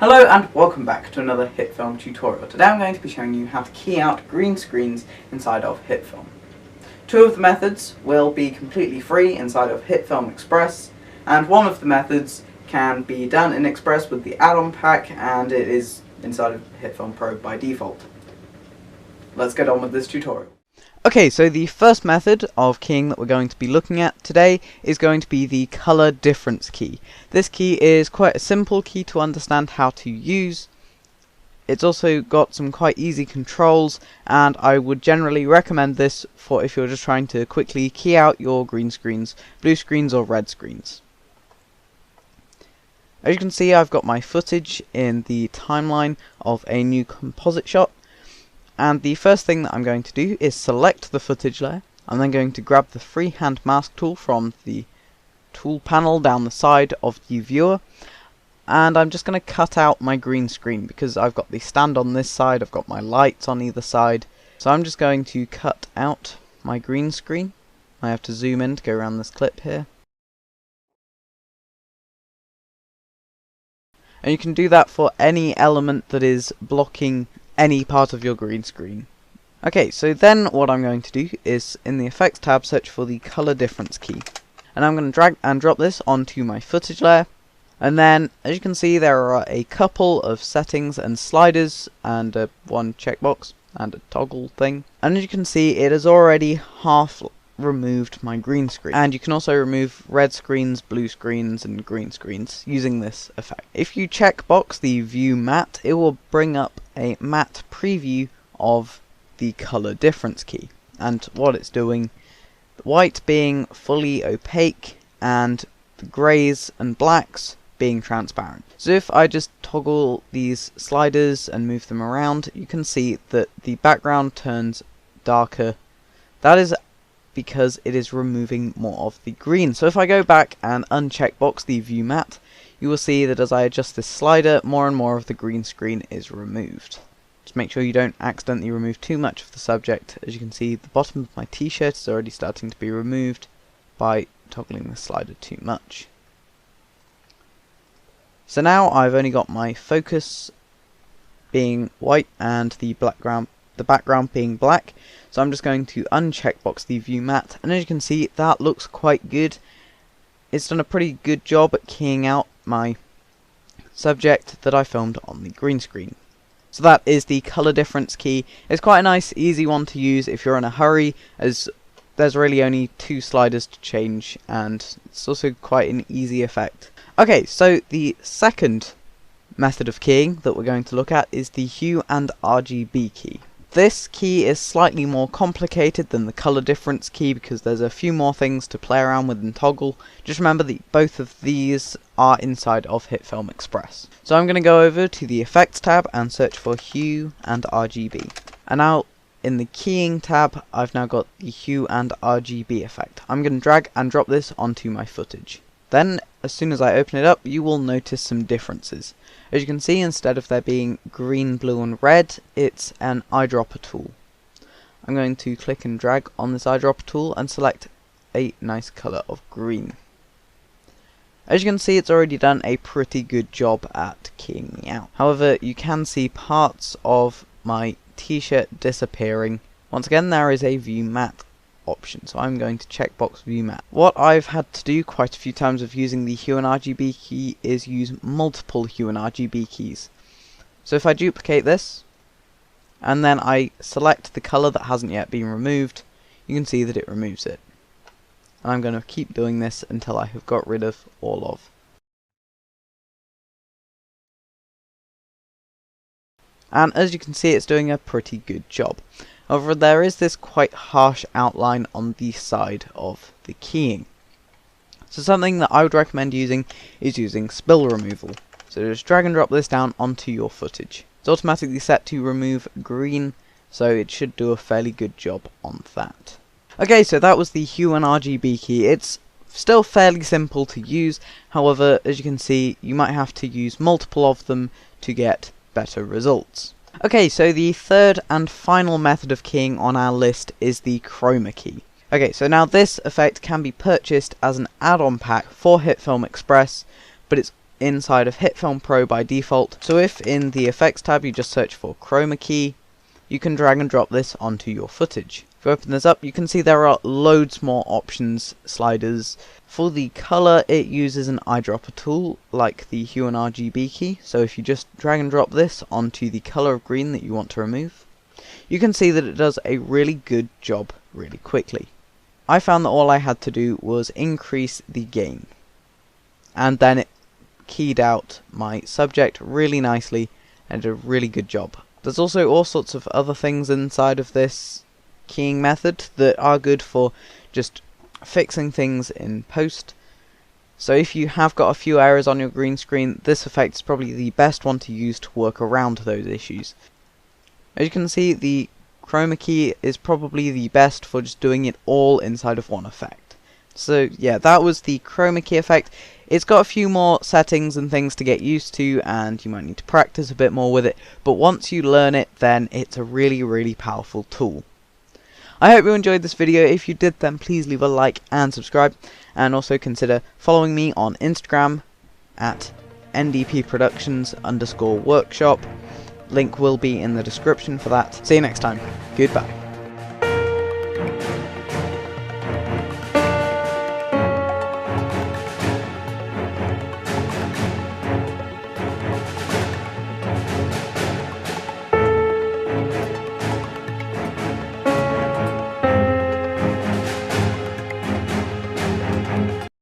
Hello and welcome back to another HitFilm tutorial. Today I'm going to be showing you how to key out green screens inside of HitFilm. Two of the methods will be completely free inside of HitFilm Express, and one of the methods can be done in Express with the add-on pack, and it is inside of HitFilm Pro by default. Let's get on with this tutorial. Okay, so the first method of keying that we're going to be looking at today is going to be the color difference key. This key is quite a simple key to understand how to use. It's also got some quite easy controls, and I would generally recommend this for if you're just trying to quickly key out your green screens, blue screens or red screens. As you can see, I've got my footage in the timeline of a new composite shot. And the first thing that I'm going to do is select the footage layer. I'm then going to grab the freehand mask tool from the tool panel down the side of the viewer, and I'm just going to cut out my green screen because I've got the stand on this side, I've got my lights on either side, so I'm just going to cut out my green screen. I have to zoom in to go around this clip here. And you can do that for any element that is blocking any part of your green screen. Okay, so then what I'm going to do is in the effects tab search for the color difference key, and I'm going to drag and drop this onto my footage layer, and then as you can see there are a couple of settings and sliders and one checkbox and a toggle thing, and as you can see it has already half removed my green screen, and you can also remove red screens, blue screens and green screens using this effect. If you checkbox the view matte, it will bring up a matte preview of the color difference key, and what it's doing, the white being fully opaque and the greys and blacks being transparent. So if I just toggle these sliders and move them around, you can see that the background turns darker. That is because it is removing more of the green. So if I go back and uncheckbox the view matte, you will see that as I adjust this slider, more and more of the green screen is removed. Just make sure you don't accidentally remove too much of the subject. As you can see, the bottom of my t-shirt is already starting to be removed by toggling the slider too much. So now I've only got my focus being white and the background being black, so I'm just going to uncheckbox the view matte, and as you can see that looks quite good. It's done a pretty good job at keying out my subject that I filmed on the green screen. So that is the color difference key. It's quite a nice easy one to use if you're in a hurry, as there's really only two sliders to change, and it's also quite an easy effect. Okay, so the second method of keying that we're going to look at is the hue and RGB key. This key is slightly more complicated than the color difference key because there's a few more things to play around with and toggle. Just remember that both of these are inside of HitFilm Express. So I'm going to go over to the effects tab and search for hue and RGB. And now in the keying tab, I've now got the hue and RGB effect. I'm going to drag and drop this onto my footage. Then, as soon as I open it up, you will notice some differences. As you can see, instead of there being green, blue and red, it's an eyedropper tool. I'm going to click and drag on this eyedropper tool and select a nice colour of green. As you can see, it's already done a pretty good job at keying me out. However, you can see parts of my t-shirt disappearing. Once again, there is a view matte option, so I'm going to checkbox view matte. What I've had to do quite a few times of using the hue and RGB key is use multiple hue and RGB keys. So if I duplicate this and then I select the color that hasn't yet been removed, you can see that it removes it. And I'm going to keep doing this until I have got rid of all of. And as you can see, it's doing a pretty good job. However, there is this quite harsh outline on the side of the keying. So something that I would recommend using is using spill removal. So just drag and drop this down onto your footage. It's automatically set to remove green, so it should do a fairly good job on that. Okay, so that was the hue and RGB key. It's still fairly simple to use. However, as you can see, you might have to use multiple of them to get better results. Okay, so the third and final method of keying on our list is the chroma key. Okay, so now this effect can be purchased as an add-on pack for HitFilm Express, but it's inside of HitFilm Pro by default. So if in the effects tab you just search for chroma key, you can drag and drop this onto your footage. If you open this up, you can see there are loads more options, sliders. For the color, it uses an eyedropper tool like the hue and RGB key. So if you just drag and drop this onto the color of green that you want to remove, you can see that it does a really good job really quickly. I found that all I had to do was increase the gain, and then it keyed out my subject really nicely and did a really good job. There's also all sorts of other things inside of this keying method that are good for just fixing things in post. So if you have got a few errors on your green screen, this effect is probably the best one to use to work around those issues. As you can see, the chroma key is probably the best for just doing it all inside of one effect. So yeah, that was the chroma key effect. It's got a few more settings and things to get used to, and you might need to practice a bit more with it, but once you learn it, then it's a really powerful tool. I hope you enjoyed this video. If you did, then please leave a like and subscribe, and also consider following me on Instagram at ndpproductions_workshop. Link will be in the description for that. See you next time. Goodbye.